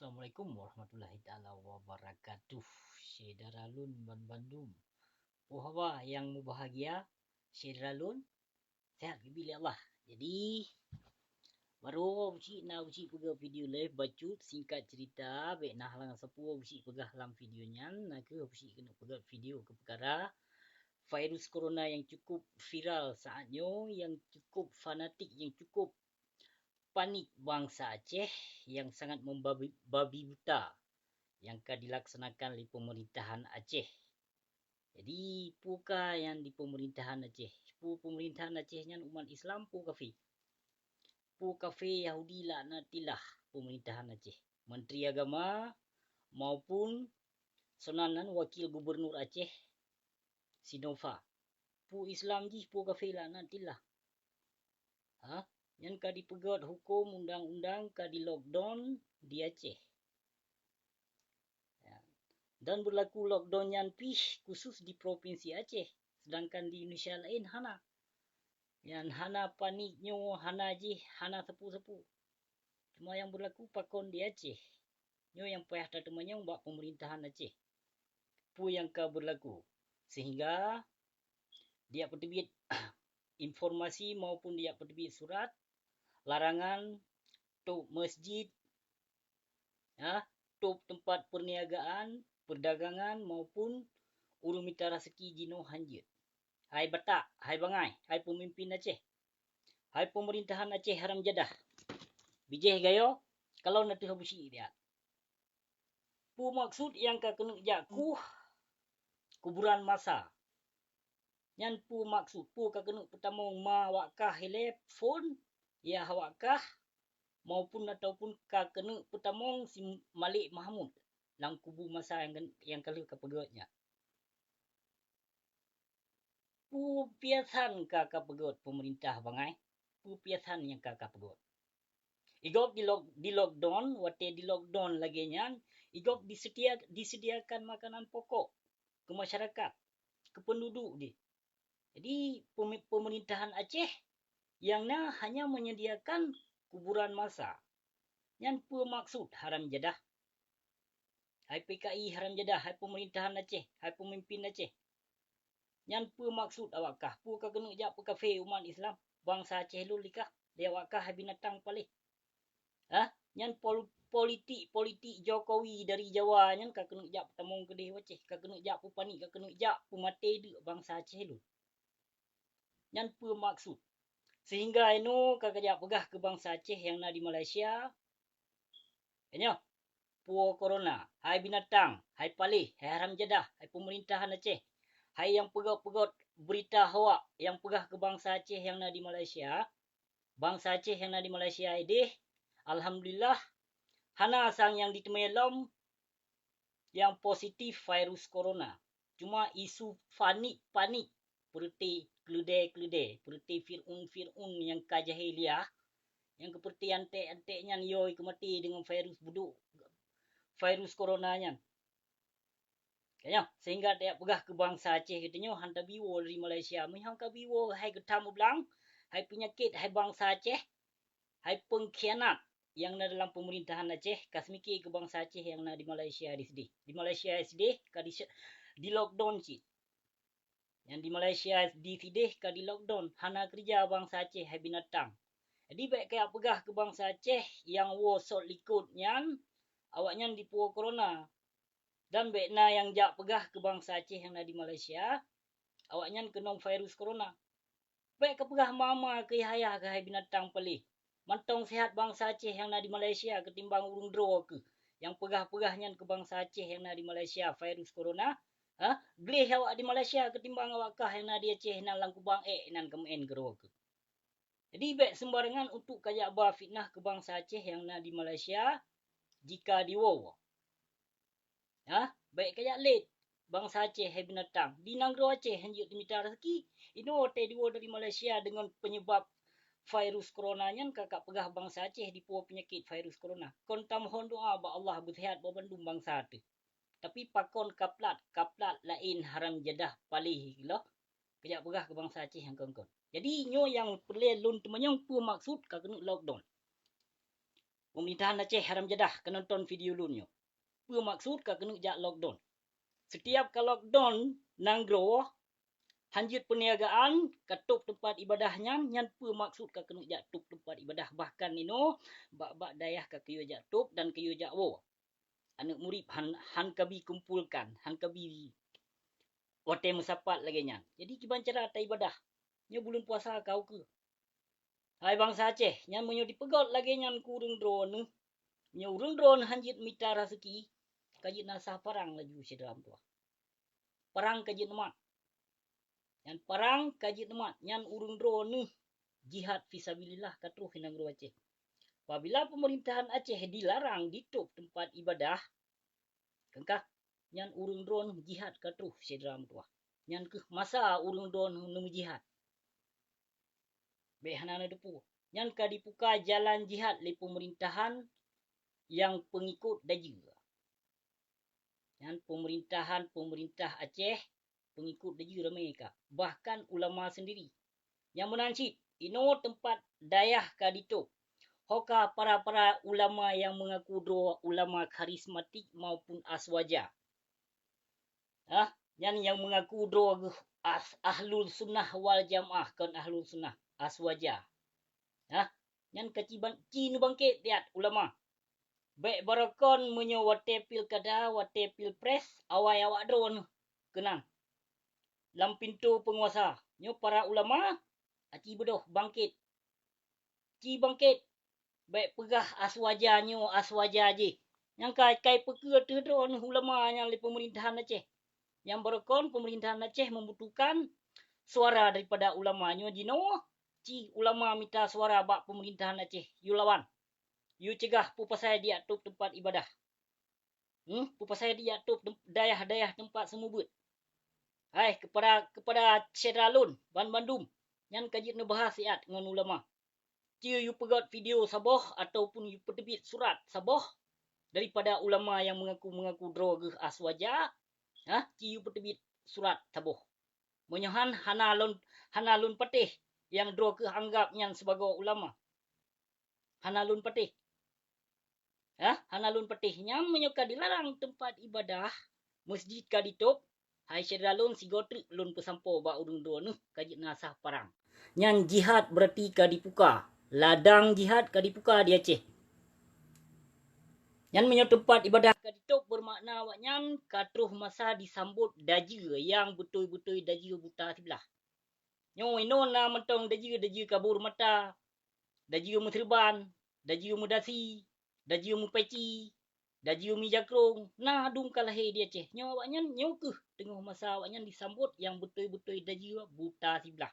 Assalamualaikum warahmatullahi taala wabarakatuh. Syederalun ban Bandung. Hawa yang bahagia, Syederalun sehat bila Allah. Jadi baru uci pegah video live bacut singkat cerita bek nah lang sepu uci pegah dalam videonya nak ke uci kena pegah video ke perkara virus corona yang cukup viral saatnya, yang cukup fanatik, yang cukup panik bangsa Aceh, yang sangat membabi buta yang akan dilaksanakan oleh pemerintahan Aceh. Jadi, puka yang di pemerintahan Aceh. Pemerintahan Aceh yang umat Islam, pu kafe Yahudi laknatilah pemerintahan Aceh. Menteri Agama maupun Sonanan Wakil Gubernur Aceh, Sinova. Pu Islam ji, pu kafe laknatilah. Yang ka dipegat hukum undang-undang ka di lockdown di Aceh. Dan berlaku lockdown yang khusus di Provinsi Aceh. Sedangkan di Indonesia lain hana. Yang hana paniknya, hana sepu-sepu. Cuma yang berlaku pakon di Aceh. Nyo yang payah temannya buat pemerintahan Aceh. Pu yang ka berlaku. Sehingga dia peterbit informasi maupun dia peterbit surat larangan tok masjid, tok tempat perniagaan, perdagangan maupun urung mita rezeki jino hanjit. Hai Batak, hai Bangai, hai pemimpin Aceh, hai pemerintahan Aceh Haram Jadah. Bijih gayo kalau nanti habusi dia. Pu maksud yang ka kena jaku kuburan masa. Yang pu maksud pu ka kena pertama ma wakah telefon ya wakah maupun ataupun ka kena pertama si Malik Mahmud dalam kubu masa yang kali kepegatnya. Pu piasan ka pegot pemerintah Bangai. Pu piasan yang ka pegot. Igop di lockdown, wate di lockdown lagi nyan, igop disediakan makanan pokok ke masyarakat, ke penduduk di. Jadi pemerintahan Aceh yang hanya menyediakan kuburan masa. Yang pu maksud Haram Jadah. Hai PKI Haram Jadah, hai pemerintahan Aceh, hai pemimpin Aceh. Yang pu maksud awakah, pu ka kena jak pu kafe umat Islam, bangsa Aceh lu likah, dia awakah hai binatang palih. Yang politik Jokowi dari Jawa nyan ka kena jak pertama kedih Aceh, ka kena jak pu panik, ka kena jak pu mate de bangsa Aceh lu. Yang pu maksud sehingga eno ka kajak pegah ke bangsa Aceh yang na di Malaysia. Enyo pu corona, hai binatang, hai palih, hai Haram Jadah, hai pemerintahan Aceh. Hai yang pegot-pegot berita hoak yang pegah ke bangsa Aceh yang na di Malaysia. Bangsa Aceh yang na di Malaysia ini, alhamdulillah, hana sang yang ditemelom yang positif virus corona. Cuma isu panik, seperti keledai, seperti Fir'un yang kajahiliah, yang seperti antek-anteknya yoi kemati dengan virus buduk, virus coronanya. Kayaknya sehingga dia pegah ke bangsa Aceh katanya hantar biwo dari Malaysia. Mihang ka biwo hai getam belang, hai penyakit, hai bangsa Aceh, hai pengkhianat yang na dalam pemerintahan Aceh, kasmiki ke bangsa Aceh yang na di Malaysia di sedih. Di Malaysia sedih ka di lockdown sih. Yang di Malaysia di sedih ka di lockdown, hana kerja bangsa Aceh hai binatang. Jadi baik kaya pegah ke bangsa Aceh yang wosot likut nyan, awaknya di puo corona. Dan baik na yang jak pegah ke bangsa Aceh yang na di Malaysia, awaknya kena virus corona. Baik ke pegah mama ke ayah ke hai binatang pelih. Mantong sehat bangsa Aceh yang na di Malaysia ketimbang urung draw ke. Yang pegah-pegahnya ke bangsa Aceh yang na di Malaysia virus corona. Gleh awak di Malaysia ketimbang awak kah yang na di Aceh nan lang kubang nan kemen ke draw ke. Jadi baik sembarangan untuk kajak bah fitnah ke bangsa Aceh yang na di Malaysia jika diwo. Baik kajak late bangsa Aceh hai binatang. Di negara Aceh hanjut dimita rezeki. Ino te diwo dari Malaysia dengan penyebab virus coronanya kakak pegah bangsa Aceh di puau penyakit virus corona. Kon tamohon doa ba Allah bersihat ba bandung bangsa tu. Tapi pakon kaplat lain Haram Jadah palih loh. Kajak pegah ke bangsa Aceh yang kongkon. Jadi nyo yang perlu lun temannya pu maksud ka kena lockdown. Pemerintahan Aceh haram jadah kena nonton video lunyo. Apa maksud ka kena jak lockdown. Setiap ka lockdown nanggro hanjut perniagaan katup tempat ibadahnya nyan apa maksud ka kena jak tup tempat ibadah bahkan nino bak-bak dayah ka kiyo jak tup dan kiyo jak wo. Anak murid han kabi kumpulkan, han kabi wate musapat lagi nyan. Jadi kiban cara ta ibadah. Nya bulan puasa kau ke. Hai bangsa Aceh, nyan menyo dipegot lagi nyan kurung drone. Nya urung drone hanjit mita rezeki. Kajit nasah parang laju sedalam tua. Parang kajit nemat. Nyan parang kajit nemat. Nyan urung drone jihad fisabilillah katruh hinang Aceh. Apabila pemerintahan Aceh dilarang ditutup tempat ibadah, kengkah nyan urung drone jihad katruh sedalam tua. Nyan ke masa urung drone nemu jihad. Behanana depu. Nyan ka dibuka jalan jihad li pemerintahan yang pengikut daju. Yang pemerintah Aceh pengikut daju ramai ka. Bahkan ulama sendiri yang menancit ino tempat dayah ka ditup. Hoka para ulama yang mengaku doa ulama karismatik maupun aswaja. Yang mengaku doa ahlul sunnah wal jamaah kan ahlul sunnah aswaja. Yang keciban cinu bangkit lihat ulama. Baik barakon menyo wate pilkada, wate pilpres, awai awak drone kenang. Lam pintu penguasa. Nyo para ulama, aci bedoh bangkit. Ci bangkit. Baik pegah aswaja nyo, aswaja je. Yang kai peke tu drone ulama yang li pemerintahan Aceh. Yang barakon pemerintahan Aceh membutuhkan suara daripada ulama nyo jino. Ci ulama minta suara bak pemerintahan Aceh. You lawan. You cegah pupasai dia tup tempat ibadah. Pupasai dia tup dayah-dayah tempat semubut. Hai kepada Syedalun Ban Bandung yang kajit nebahas siat dengan ulama. Cia you pegot video saboh ataupun you peterbit surat saboh daripada ulama yang mengaku droga aswaja. Cia you peterbit surat saboh. Menyohan hanalun patih yang droga anggapnya sebagai ulama. Hanalun patih. Hanalun patihnya menyoka dilarang tempat ibadah masjid ka ditup. Hai Syedalun si gotrik lun pesampo ba urung do nuh kajit nasah parang. Nyan jihad berarti ka dipuka. Ladang jihad ka dipuka di Aceh. Nyan menyo tempat ibadah ka ditup bermakna awaknyan katruh masa disambut daje yang betul-betul daje buta sebelah. Nyo inon na mentong daje kabur mata. Daje muserban, daje mudasi, daje mupeci. Daji umi jakrong. Nah dung kalahe dia Aceh. Nyo awaknyan nyo ke tengah masa awaknyan disambut yang betul-betul daji buta sebelah.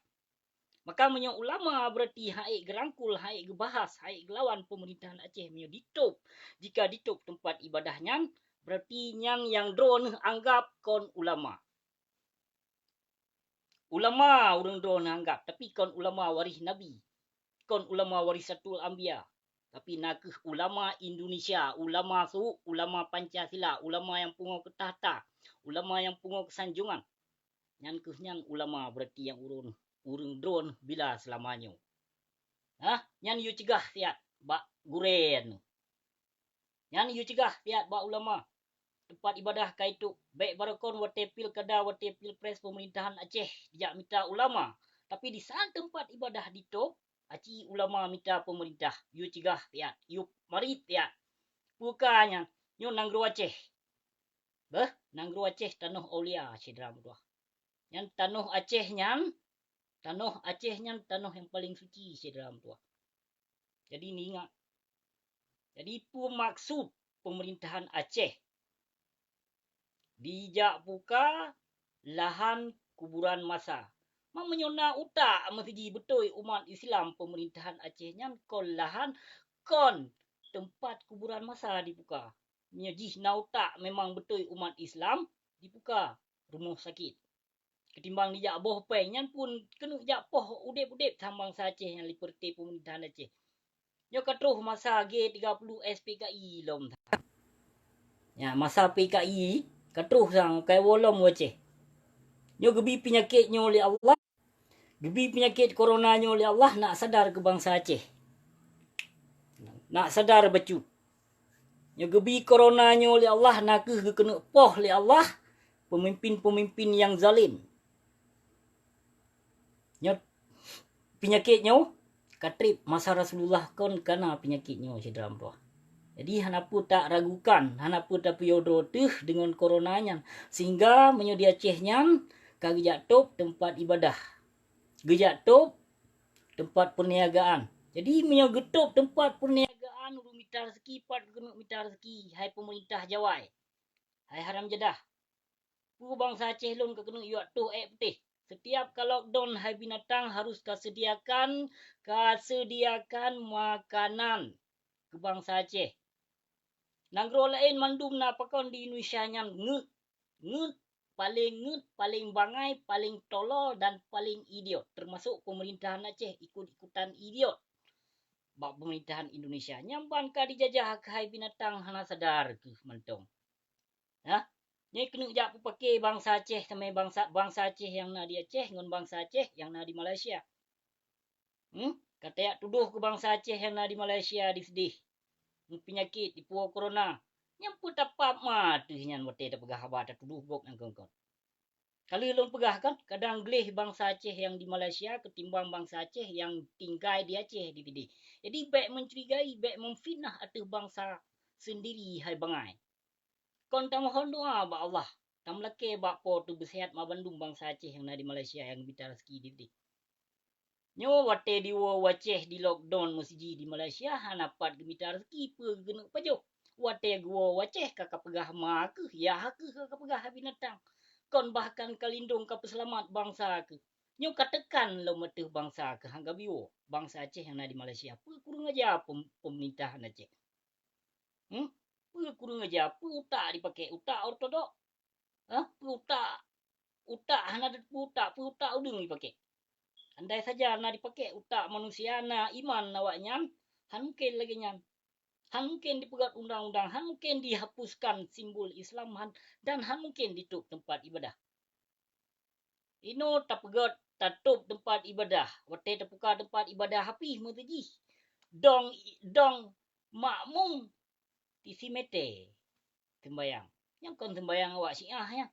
Maka menyo ulama berarti haik gerangkul, haik gebahas, haik gelawan pemerintahan Aceh menyo ditup. Jika ditup tempat ibadahnya berarti nyan yang drone anggap kon ulama. Ulama urang drone anggap tapi kon ulama waris nabi. Kon ulama warisatul anbiya. Tapi nakeh ulama Indonesia, ulama suhu, ulama Pancasila, ulama yang pungo ke tahta, ulama yang pungo kesanjungan. Nyan kehnyan ulama berarti yang urung drone bila selamanya. Nyan you cegah tiat bak guren. Nyan you cegah tiat bak ulama. Tempat ibadah kaitu baik barakon wate pilkada, wate pilpres pemerintahan Aceh dijak minta ulama. Tapi di saat tempat ibadah ditup, aci ulama minta pemerintah, you cegah tiat, you mari tiat. Bukanya, nyo nanggro Aceh. Nanggro Aceh tanah aulia sedram tuah. Yang tanah Aceh nyan, tanah yang paling suci sedram tuah. Jadi ni ingat. Jadi maksud pemerintahan Aceh dijak buka lahan kuburan masa. Menyona utak mesti betul umat Islam pemerintahan Aceh nyan kon lahan kon tempat kuburan masa dibuka. Nyejih na utak memang betul umat Islam dibuka rumah sakit. Ketimbang dijak boh peng nyan pun kena jak poh udip-udip sambang Aceh yang liberti pemerintahan Aceh. Nyo katruh masa G30 SPKI lom. Ya masa PKI katruh sang kai wolom Aceh. Nyo gebi penyakitnya oleh Allah. Gebi penyakit coronanya oleh Allah nak sadar ke bangsa Aceh. nak sadar becu. Nyo gebi corona nyo oleh Allah nak ke kena poh oleh Allah pemimpin-pemimpin yang zalim. Nyo penyakitnya katrip masa Rasulullah kon kana penyakitnya sedram tuah. Jadi hanapu tak ragukan, hanapu tak piyodro tuh dengan coronanya sehingga menyodia cehnya kagejak top tempat ibadah. Gejak top tempat perniagaan. Jadi menyogetop tempat perniagaan uru mita rezeki pat kena mita rezeki hai pemerintah Jawai. Hai haram jedah. Pu bangsa Aceh lon kena yuak tuh putih. Setiap kalau lockdown hai binatang harus kasediakan makanan ke bangsa Aceh. Negara lain mandum na pakon di Indonesia nya ngut paling bangai, paling tolol dan paling idiot. Termasuk pemerintahan Aceh ikut-ikutan idiot. Bak pemerintahan Indonesia nyamban ka dijajah ke hai binatang hana sadar ke mantong. Ha? Ni kena jak pakai bangsa Aceh sama bangsa Aceh yang na di Aceh ngon bangsa Aceh yang na di Malaysia. Kata yak tuduh ke bangsa Aceh yang na di Malaysia di sedih. Penyakit di pulau corona. Yang pun tapak mati nyan wate ta pegah haba ta tuduh gok nang kongkon. Kalau lon pegah kan kadang gelih bangsa Aceh yang di Malaysia ketimbang bangsa Aceh yang tinggal di Aceh di tadi. Jadi baik mencurigai, baik memfitnah atas bangsa sendiri hai bangai. Kon ta mohon doa ba Allah. Tam leke ba po tu bersihat ma Bandung bangsa Aceh yang di Malaysia yang bitar rezeki di tadi. Nyo wate di Aceh di lockdown musiji di Malaysia hanapat gemita rezeki pe gena pajo. Wate gua Aceh kakak pegah ma ke ya ke kakak pegah binatang. Kon bahkan kalindung ka peselamat bangsa ke. Nyo katakan lo meteh bangsa ke hangga biwo bangsa Aceh yang di Malaysia. Pe kurang aja pemerintahan Aceh. Pe kurang aja pe utak dipakai utak ortodok. Pe utak hana utak pe utak udeng dipakai. Andai saja na dipakai utak manusia na iman nawaknya, han mungkin lagi nyan. Han mungkin dipegat undang-undang, han mungkin dihapuskan simbol Islam, dan han mungkin ditutup tempat ibadah. Ino tapegat tatup tempat ibadah, wate terbuka tempat ibadah hapi muteji. Dong makmum tisi mete sembayang. Yang kon sembayang awak Syiah ya.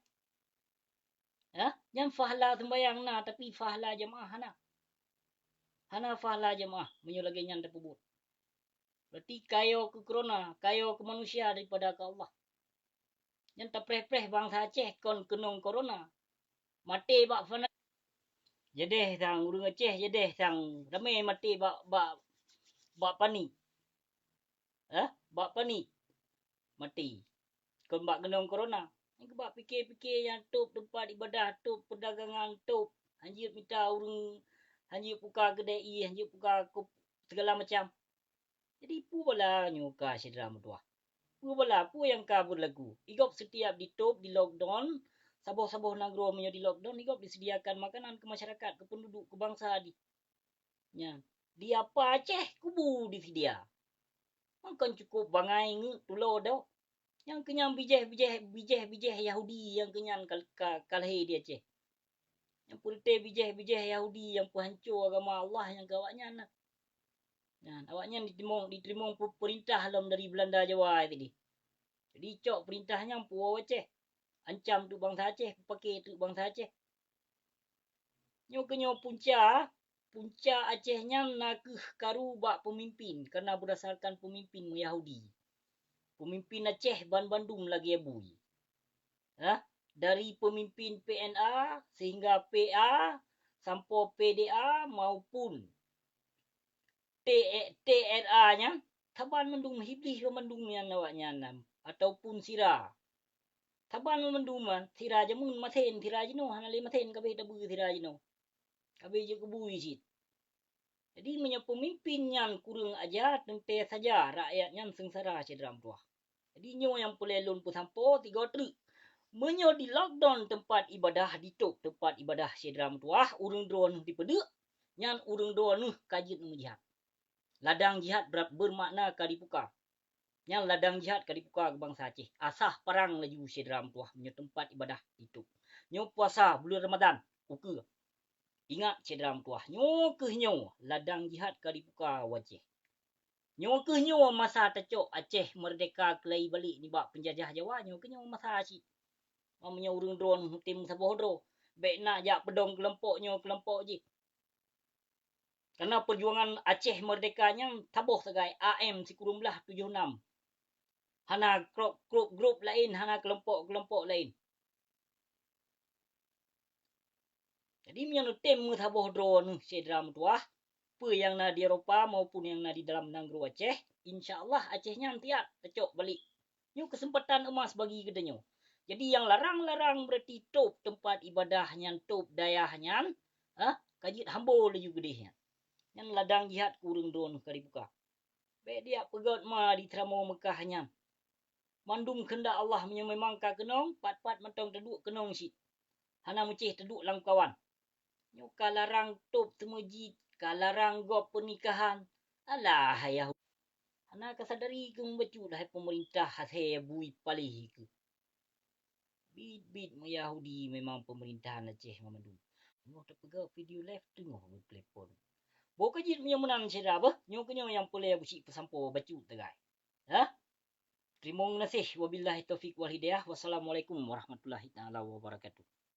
Yang fahla sembayang na tapi fahla jemaah hana fahla jemaah menyulagi nyan terpubut. Berarti kayo ke corona, kayo ke manusia daripada ke Allah. Yang terpreh-preh bangsa Aceh kon kenong corona. Mati bak fana. Jedeh sang urang Aceh, jedeh sang ramai mati bak pani. Bak pani. Mati. Kon bak kenong corona. Yang bak fikir-fikir yang tup tempat ibadah, tup perdagangan, tup hanjir minta urang hanjir buka kedai, hanjir buka segala macam. Jadi pu bala nyuka sedera mutua. Pu bala pu yang kabur lagu. Igop setiap ditutup, di lockdown, saboh-saboh negara menjadi lockdown, igop disediakan makanan ke masyarakat, ke penduduk, ke bangsa di. Ya. Di apa Aceh kubu disedia. Makan cukup bangai tulo dah. Yang kenyang bijeh Yahudi yang kenyang kalhe di Aceh. Yang pulte bijeh Yahudi yang hancur agama Allah yang gawaknya nak. Nah, awaknya diterima perintah dalam dari Belanda Jawa tadi. Jadi cok perintahnya Pulau Aceh. Ancam tu bangsa Aceh, pakai tu bangsa Aceh. Nyo punca Acehnya nak karu bak pemimpin karena berdasarkan pemimpin Yahudi. Pemimpin Aceh Bandung lagi abui. Dari pemimpin PNA sehingga PA sampai PDA maupun TRA-nya taban mendung hibih mendungnya nawaknya nam ataupun sira. Taban menduman sira jamun maten sira jino hanale maten kabeh tabu sira jino. Kabeh je kebui sit. Jadi punya pemimpinnya kurang aja tempe saja rakyatnya sengsara cedram tuah. Jadi nyo yang pelelun pu sampo 3 truk. Menyo di lockdown tempat ibadah ditutup tempat ibadah cedram tuah urang drone dipedek nyan urang drone kajit mujihad. Ladang jihad bermakna kadipuka. Yang ladang jihad kadipuka ke bangsa Aceh. Asah perang laju sedram tuah punya tempat ibadah itu. Nyo puasa bulan Ramadan. Uke. Ingat sedram tuah. Nyo ladang jihad kadipuka wajah. Nyo ke nyo masa tecok Aceh merdeka kelai balik ni bak penjajah Jawa nyo ke nyo masa si. Mamanya urung drone tim sabodo. Baik nak jak pedong kelompok nyo kelompok je. Karena perjuangan Aceh merdekanya taboh segai AM Sikurumlah 76. Hana grup lain, hana kelompok-kelompok lain. Jadi menyo tim taboh drone sedra metuah. Apa yang na di Eropah maupun yang na di dalam negeri Aceh, insya-Allah Acehnya tiap tecok balik. Nyo kesempatan emas bagi kedenyo. Jadi yang larang-larang berarti top tempat ibadahnya, top dayahnya, kajit hambol laju gedehnya. Yang ladang jihad kurung drone kari buka. Baik dia pegot ma di teramo Mekahnya. Mandum kehendak Allah memang ka kenong, pat-pat mentong teduk kenong si. Hana mecih teduk lang kawan. Nyo kalarang top temuji, kalarang go pernikahan. Alah ya. Hana kasadari ke membacu dah pemerintah saya bui palih ke. Bit-bit Yahudi memang pemerintahan Aceh memandum. Nyo terpegang video live tengok telepon. Boka jit punya menang cerita apa? Nyo kenyo yang boleh busik pesampo bacu tegai. Ha? Terima kasih. Wabillahi taufiq wal hidayah. Wassalamualaikum warahmatullahi taala wabarakatuh.